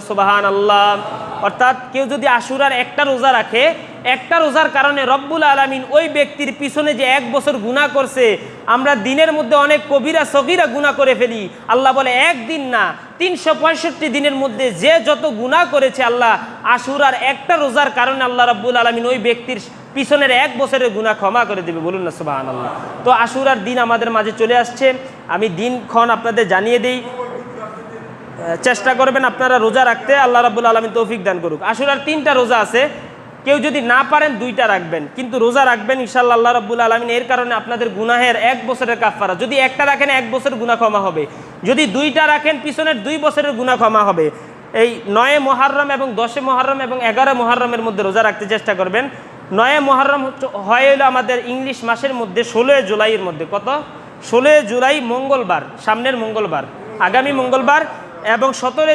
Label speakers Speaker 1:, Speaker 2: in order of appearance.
Speaker 1: সুবহানাল্লাহ। অর্থাৎ কেউ যদি আশুরার একটা রোজা রাখে, একটা রোজার কারণে রব্বুল আলামিন ওই ব্যক্তির পিছনে যে 1 বছর গুনাহ করছে, আমরা দিনের মধ্যে অনেক কবিরা সগীরা গুনাহ করে ফেলি, আল্লাহ বলে একদিন না 365 দিনের মধ্যে যে যত গুনাহ করেছে আল্লাহ আশুরার একটা রোজার কারণে আল্লাহ রব্বুল আলামিন ওই ব্যক্তির পিছনের 1 বছরের গুনাহ ক্ষমা করে দেবে। বলুন না সুবহানাল্লাহ। তো আশুরার দিন আমাদের মাঝে চলে আসছে, আমি দিনক্ষণ আপনাদের জানিয়ে দিই, চেষ্টা করবেন আপনারা রোজা রাখতে, আল্লাহ রাব্বুল আলামিন তৌফিক দান করুক। আশুরার 3টা রোজা আছে, কেউ যদি না পারেন 2টা রাখবেন, কিন্তু রোজা রাখবেন ইনশাআল্লাহ আল্লাহ রাব্বুল আলামিন এর কারণে আপনাদের গুনাহের 1 বছরের কাফারা, যদি একটা রাখেন 1 বছর গুনাহ ক্ষমা হবে, যদি 2টা রাখেন পিছনের 2 বছরের গুনাহ ক্ষমা হবে। এই 9 মুহররম এবং 10 মুহররম এবং 11 মুহররমের মধ্যে রোজা রাখতে চেষ্টা করবেন। 9 মুহররম হয় হলো আমাদের ইংলিশ মাসের মধ্যে 16 জুলাইয়ের মধ্যে, কত 16 জুলাই মঙ্গলবার, সামনের মঙ্গলবার, আগামী মঙ্গলবার, এবং 17